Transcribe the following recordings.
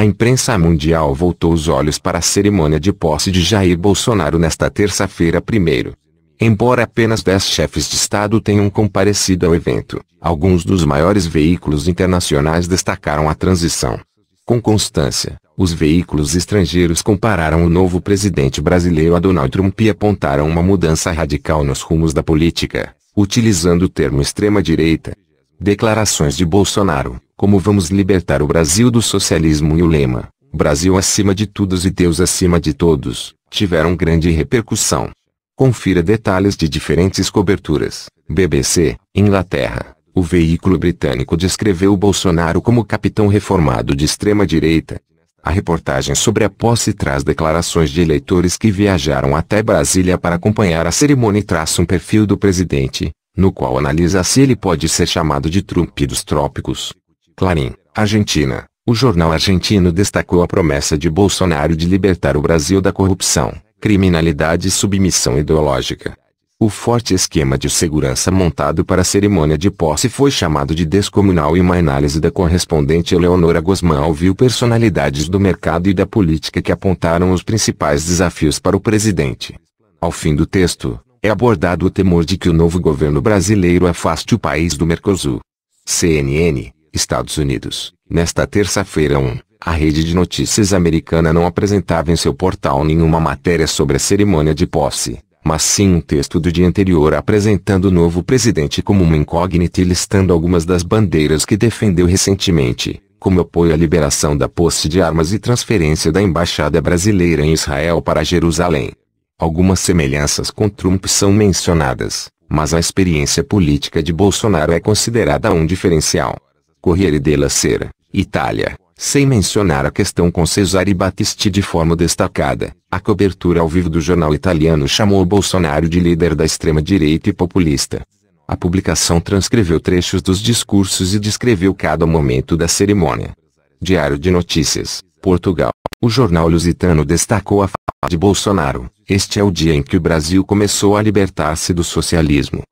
A imprensa mundial voltou os olhos para a cerimônia de posse de Jair Bolsonaro nesta terça-feira 1º. Embora apenas 10 chefes de Estado tenham comparecido ao evento, alguns dos maiores veículos internacionais destacaram a transição. Com constância, os veículos estrangeiros compararam o novo presidente brasileiro a Donald Trump e apontaram uma mudança radical nos rumos da política, utilizando o termo extrema-direita. Declarações de Bolsonaro, como vamos libertar o Brasil do socialismo e o lema, Brasil acima de tudo e Deus acima de todos, tiveram grande repercussão. Confira detalhes de diferentes coberturas. BBC, Inglaterra. O veículo britânico descreveu Bolsonaro como capitão reformado de extrema-direita. A reportagem sobre a posse traz declarações de eleitores que viajaram até Brasília para acompanhar a cerimônia e traça um perfil do presidente, no qual analisa se ele pode ser chamado de Trump dos trópicos. Clarín, Argentina. O jornal argentino destacou a promessa de Bolsonaro de libertar o Brasil da corrupção, criminalidade e submissão ideológica. O forte esquema de segurança montado para a cerimônia de posse foi chamado de descomunal e uma análise da correspondente Eleonora Gozmão ouviu personalidades do mercado e da política que apontaram os principais desafios para o presidente. Ao fim do texto, é abordado o temor de que o novo governo brasileiro afaste o país do Mercosul. CNN, Estados Unidos. Nesta terça-feira a rede de notícias americana não apresentava em seu portal nenhuma matéria sobre a cerimônia de posse, mas sim um texto do dia anterior apresentando o novo presidente como uma incógnita e listando algumas das bandeiras que defendeu recentemente, como apoio à liberação da posse de armas e transferência da embaixada brasileira em Israel para Jerusalém. Algumas semelhanças com Trump são mencionadas, mas a experiência política de Bolsonaro é considerada um diferencial. Corriere della Sera, Itália. Sem mencionar a questão com Cesare Battisti de forma destacada, a cobertura ao vivo do jornal italiano chamou Bolsonaro de líder da extrema-direita e populista. A publicação transcreveu trechos dos discursos e descreveu cada momento da cerimônia. Diário de Notícias, Portugal. O jornal lusitano destacou a fala de Bolsonaro. Este é o dia em que o Brasil começou a libertar-se do socialismo.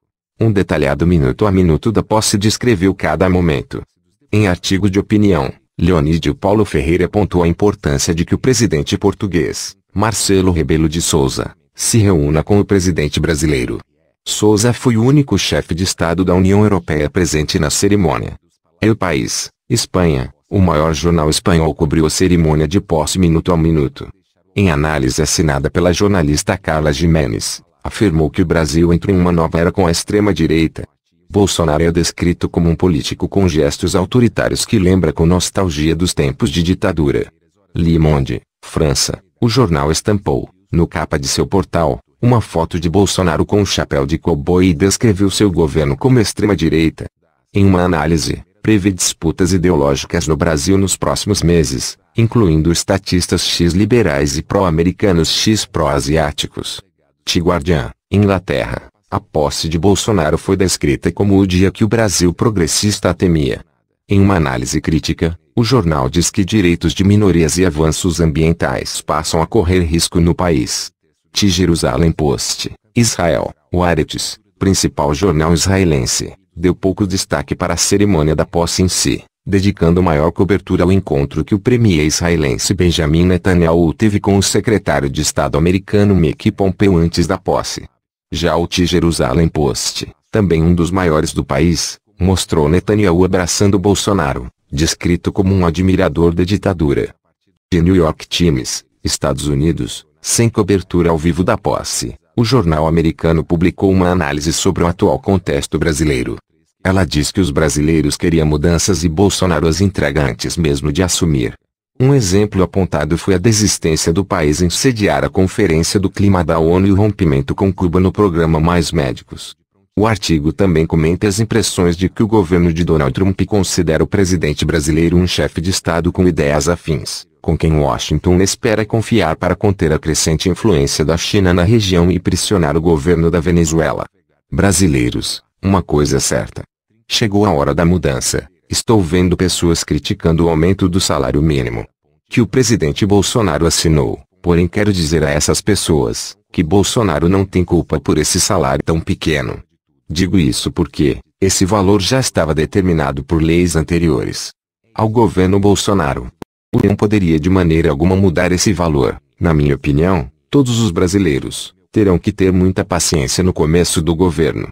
Um detalhado minuto a minuto da posse descreveu cada momento. Em artigo de opinião, Leonídio Paulo Ferreira apontou a importância de que o presidente português, Marcelo Rebelo de Sousa, se reúna com o presidente brasileiro. Sousa foi o único chefe de Estado da União Europeia presente na cerimônia. El País, Espanha, o maior jornal espanhol cobriu a cerimônia de posse minuto a minuto. Em análise assinada pela jornalista Carla Giménez, afirmou que o Brasil entrou em uma nova era com a extrema-direita. Bolsonaro é descrito como um político com gestos autoritários que lembra com nostalgia dos tempos de ditadura. Le Monde, França. O jornal estampou, no capa de seu portal, uma foto de Bolsonaro com um chapéu de cowboy e descreveu seu governo como extrema-direita. Em uma análise, prevê disputas ideológicas no Brasil nos próximos meses, incluindo estatistas X liberais e pró-americanos X pró-asiáticos. The Guardian, Inglaterra. A posse de Bolsonaro foi descrita como o dia que o Brasil progressista temia. Em uma análise crítica, o jornal diz que direitos de minorias e avanços ambientais passam a correr risco no país. The Jerusalem Post, Israel. O Haaretz, principal jornal israelense, deu pouco destaque para a cerimônia da posse em si, dedicando maior cobertura ao encontro que o premier israelense Benjamin Netanyahu teve com o secretário de Estado americano Mike Pompeo antes da posse. Já o The Jerusalem Post, também um dos maiores do país, mostrou Netanyahu abraçando Bolsonaro, descrito como um admirador da ditadura. The New York Times, Estados Unidos, sem cobertura ao vivo da posse, o jornal americano publicou uma análise sobre o atual contexto brasileiro. Ela diz que os brasileiros queriam mudanças e Bolsonaro as entrega antes mesmo de assumir. Um exemplo apontado foi a desistência do país em sediar a Conferência do Clima da ONU e o rompimento com Cuba no programa Mais Médicos. O artigo também comenta as impressões de que o governo de Donald Trump considera o presidente brasileiro um chefe de Estado com ideias afins, com quem Washington espera confiar para conter a crescente influência da China na região e pressionar o governo da Venezuela. Brasileiros, uma coisa é certa. Chegou a hora da mudança. Estou vendo pessoas criticando o aumento do salário mínimo que o presidente Bolsonaro assinou, porém quero dizer a essas pessoas que Bolsonaro não tem culpa por esse salário tão pequeno. Digo isso porque esse valor já estava determinado por leis anteriores ao governo Bolsonaro. O não poderia de maneira alguma mudar esse valor. Na minha opinião, todos os brasileiros terão que ter muita paciência no começo do governo.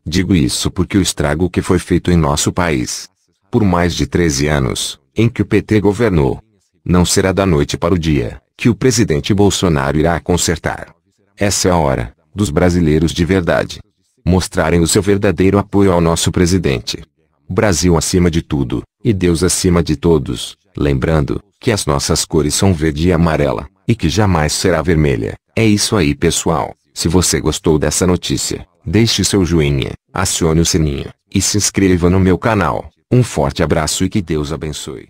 Digo isso porque o estrago que foi feito em nosso país, por mais de 13 anos, em que o PT governou, não será da noite para o dia que o presidente Bolsonaro irá consertar. Essa é a hora dos brasileiros de verdade mostrarem o seu verdadeiro apoio ao nosso presidente. Brasil acima de tudo, e Deus acima de todos, lembrando que as nossas cores são verde e amarela, e que jamais será vermelha. É isso aí, pessoal. Se você gostou dessa notícia, deixe seu joinha, acione o sininho, e se inscreva no meu canal. Um forte abraço e que Deus abençoe.